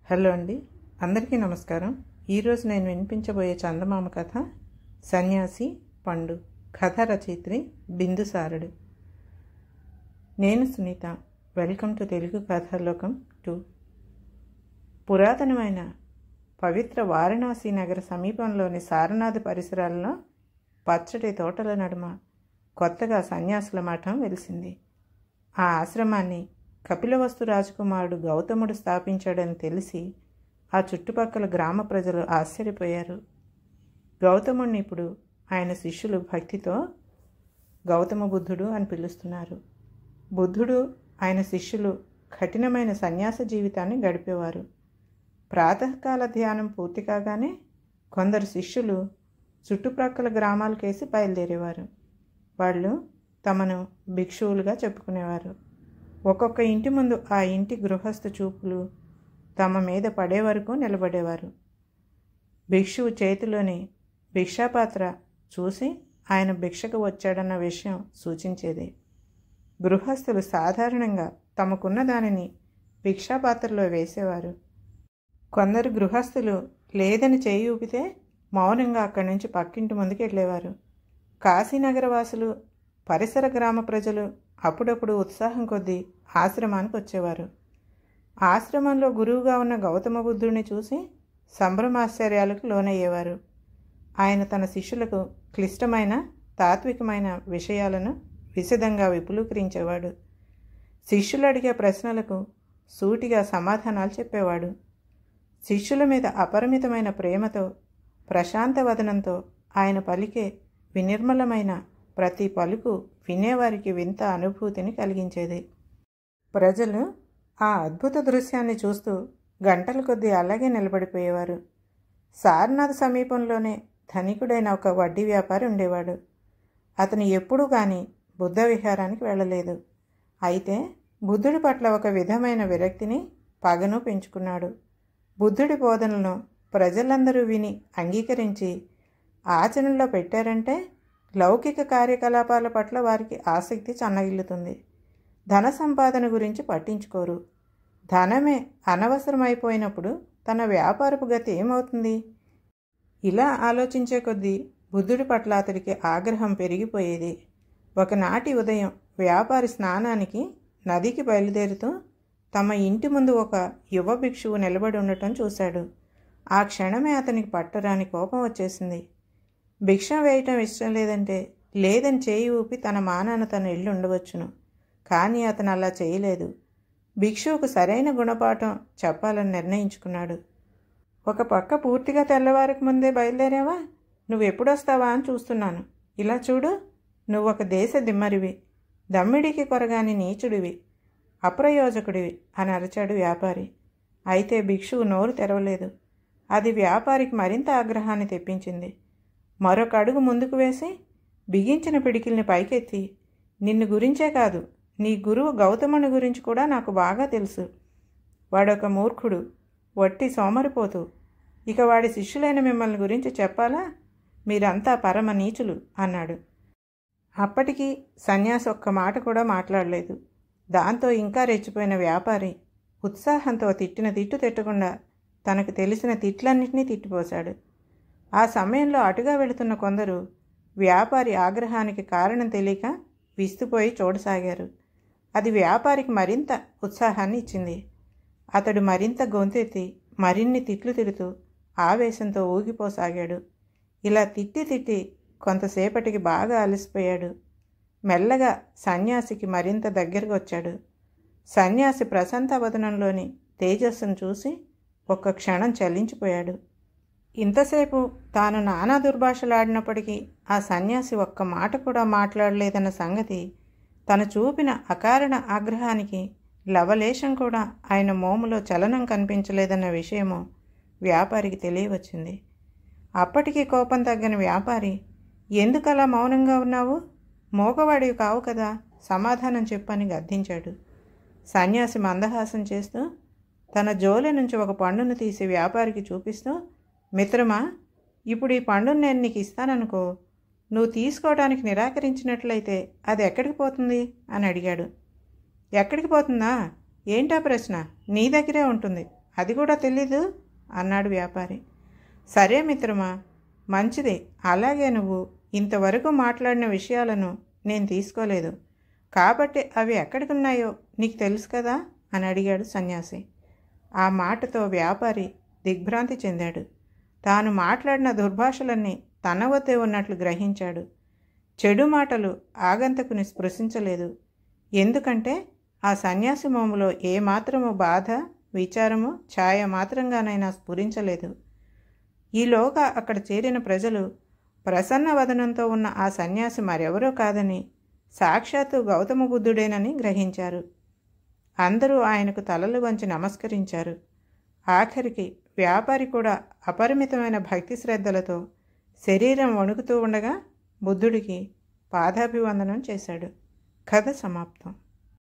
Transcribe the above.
Hello అండి, అందరికీ నమస్కారం. ఈరోజు నేను వినిపించబోయే చందమామ కథ సన్యాసి పండు. కథ రచయిత్రి బిందుసారుడు. నేను సునీత. వెల్కమ్ టు తెలుగు కథాలోకం 2. పురాతనమైన పవిత్ర వారణాసి నగర సమీపంలోని సారనాథ్ పరిసరాల్లో పచ్చటి తోటల నడుమ కొత్తగా సన్యాసుల మఠం వెలిసింది. ఆ ఆశ్రమాన్ని కపిలవస్తు రాజకుమారుడు గౌతముడు స్థాపించాడని తెలిసి ఆ చుట్టుపక్కల గ్రామ ప్రజలు ఆశ్చర్యపోయారు. గౌతముడిని ఇప్పుడు ఆయన శిష్యులు భక్తితో గౌతమ బుద్ధుడు అని పిలుస్తున్నారు. బుద్ధుడు ఆయన శిష్యులు కఠినమైన సన్యాస జీవితాన్ని గడిపేవారు. ప్రాతకాల ధ్యానం పూర్తి కాగానే కొందరు శిష్యులు చుట్టుప్రక్కల గ్రామాలకేసి బయలుదేరేవారు. వాళ్ళు తమను భిక్షువులుగా చెప్పుకునేవారు. ఒక్కొక్క ఇంటి ముందు ఆ ఇంటి గృహస్థు చూపులు తమ మీద పడే వరకు నిలబడేవారు. భిక్షువు చేతిలోని భిక్షాపాత్ర చూసి ఆయన భిక్షకు వచ్చాడన్న విషయం సూచించేది. గృహస్థులు సాధారణంగా తమకున్న దానిని భిక్షాపాత్రలో వేసేవారు. కొందరు గృహస్థులు లేదని చేయి ఊపితే మౌనంగా అక్కడి నుంచి పక్కింటి ముందుకు వెళ్ళేవారు. కాశీనగర వాసులు, పరిసర గ్రామ ప్రజలు అప్పుడప్పుడు ఉత్సాహం కొద్దీ ఆశ్రమానికి వచ్చేవారు. ఆశ్రమంలో గురువుగా ఉన్న గౌతమ బుద్ధుడిని చూసి సంభ్రమాశ్చర్యాలకు లోనయ్యేవారు. ఆయన తన శిష్యులకు క్లిష్టమైన తాత్వికమైన విషయాలను విశదంగా విపులీకరించేవాడు. శిష్యులు అడిగే ప్రశ్నలకు సూటిగా సమాధానాలు చెప్పేవాడు. శిష్యుల మీద అపరిమితమైన ప్రేమతో, ప్రశాంత వదనంతో ఆయన పలికే వినిర్మలమైన ప్రతి పలుకు వినేవారికి వింత అనుభూతిని కలిగించేది. ప్రజలు ఆ అద్భుత దృశ్యాన్ని చూస్తూ గంటల కొద్దీ అలాగే నిలబడిపోయేవారు. సారనాథ్ సమీపంలోనే ధనికుడైన ఒక వడ్డీ వ్యాపారి ఉండేవాడు. అతను ఎప్పుడూ కానీ బుద్ధ విహారానికి వెళ్ళలేదు. అయితే బుద్ధుడి పట్ల ఒక విధమైన విరక్తిని, పగను పెంచుకున్నాడు. బుద్ధుడి బోధనలను ప్రజలందరూ విని అంగీకరించి ఆచరణలో పెట్టారంటే లౌకిక కార్యకలాపాల పట్ల వారికి ఆసక్తి చన్నగిల్లుతుంది. ధన సంపాదన గురించి పట్టించుకోరు. ధనమే అనవసరమైపోయినప్పుడు తన వ్యాపారపు గతి ఏమవుతుంది? ఇలా ఆలోచించే కొద్దీ బుద్ధుడి పట్ల అతడికి ఆగ్రహం పెరిగిపోయేది. ఒకనాటి ఉదయం వ్యాపారి స్నానానికి నదికి బయలుదేరుతూ తమ ఇంటి ముందు ఒక యువ భిక్షువు నిలబడి ఉండటం చూశాడు. ఆ క్షణమే అతనికి పట్టరాని కోపం వచ్చేసింది. భిక్ష వేయటం ఇష్టం లేదంటే లేదని చేయి ఊపి తన మానాన తను ఇల్లు ఉండవచ్చును. కానీ అతను అలా చేయలేదు. భిక్షువుకు సరైన గుణపాఠం చెప్పాలని నిర్ణయించుకున్నాడు. ఒక పక్క పూర్తిగా తెల్లవారికి ముందే బయలుదేరావా? నువ్వెప్పుడొస్తావా అని చూస్తున్నాను. ఇలా చూడు, నువ్వొక దేశ దిమ్మరివి, దమ్మిడికి కొరగాని నీచుడివి, అప్రయోజకుడివి అని అరిచాడు వ్యాపారి. అయితే భిక్షువు నోరు తెరవలేదు. అది వ్యాపారికి మరింత ఆగ్రహాన్ని తెప్పించింది. మరొక అడుగు ముందుకు వేసి బిగించిన పిడికిల్ని పైకెత్తి, నిన్ను గురించే కాదు, నీ గురువు గౌతముని గురించి కూడా నాకు బాగా తెలుసు. వాడొక మూర్ఖుడు, వట్టి సోమరిపోతూ. ఇక వాడి శిష్యులైన మిమ్మల్ని గురించి చెప్పాలా? మీరంతా పరమ నీచులు అన్నాడు. అప్పటికీ సన్యాసి ఒక్క మాట కూడా మాట్లాడలేదు. దాంతో ఇంకా రెచ్చిపోయిన వ్యాపారి ఉత్సాహంతో తిట్టిన తిట్టు తిట్టకుండా తనకు తెలిసిన తిట్లన్నింటినీ తిట్టిపోశాడు. ఆ సమయంలో అటుగా వెళుతున్న కొందరు వ్యాపారి ఆగ్రహానికి కారణం తెలియక విస్తుపోయి చూడసాగారు. అది వ్యాపారికి మరింత ఉత్సాహాన్ని ఇచ్చింది. అతడు మరింత గొంతెత్తి మరిన్ని తిట్లు తిడుతూ ఆవేశంతో ఊగిపోసాగాడు. ఇలా తిట్టి తిట్టి కొంతసేపటికి బాగా అలసిపోయాడు. మెల్లగా సన్యాసికి మరింత దగ్గరకు వచ్చాడు. సన్యాసి ప్రశాంత వదనంలోని తేజస్సును చూసి ఒక్క క్షణం చలించిపోయాడు. ఇంతసేపు తాను నానా దుర్భాషలాడినప్పటికీ ఆ సన్యాసి ఒక్క మాట కూడా మాట్లాడలేదన్న సంగతి, తను చూపిన అకారణ ఆగ్రహానికి లవలేశం కూడా ఆయన మోములో చలనం కనిపించలేదన్న విషయము వ్యాపారికి తెలియవచ్చింది. అప్పటికీ కోపం తగ్గని వ్యాపారి, ఎందుకలా మౌనంగా ఉన్నావు? మోగవాడివి కావు కదా, సమాధానం చెప్పని గద్దించాడు. సన్యాసి మందహాసం చేస్తూ తన జోలె నుంచి ఒక పండును తీసి వ్యాపారికి చూపిస్తూ, మిత్రమా, ఇప్పుడు ఈ పండును నేను నీకు ఇస్తాననుకో, నువ్వు తీసుకోవడానికి నిరాకరించినట్లయితే అది ఎక్కడికి పోతుంది అని అడిగాడు. ఎక్కడికి పోతుందా? ఏంటా ప్రశ్న? నీ దగ్గరే ఉంటుంది. అది కూడా తెలీదు అన్నాడు వ్యాపారి. సరే మిత్రమా, మంచిది. అలాగే నువ్వు ఇంతవరకు మాట్లాడిన విషయాలను నేను తీసుకోలేదు, కాబట్టి అవి ఎక్కడికున్నాయో నీకు తెలుసు కదా అని అడిగాడు సన్యాసి. ఆ మాటతో వ్యాపారి దిగ్భ్రాంతి చెందాడు. తాను మాట్లాడిన దుర్భాషలన్నీ తన వద్దే ఉన్నట్లు గ్రహించాడు. చెడు మాటలు ఆగంతకుని స్పృశించలేదు. ఎందుకంటే ఆ సన్యాసి మోములో ఏమాత్రము బాధ, విచారము ఛాయ మాత్రంగానైనా స్ఫురించలేదు. ఈలోగా అక్కడ చేరిన ప్రజలు ప్రసన్న వదనంతో ఉన్న ఆ సన్యాసి మరెవరో కాదని, సాక్షాత్తు గౌతమ బుద్ధుడేనని గ్రహించారు. అందరూ ఆయనకు తలలు వంచి నమస్కరించారు. ఆఖరికి వ్యాపారి కూడా అపరిమితమైన భక్తి శ్రద్ధలతో శరీరం వణుకుతూ ఉండగా బుద్ధుడికి పాదాభివందనం చేశాడు. కథ సమాప్తం.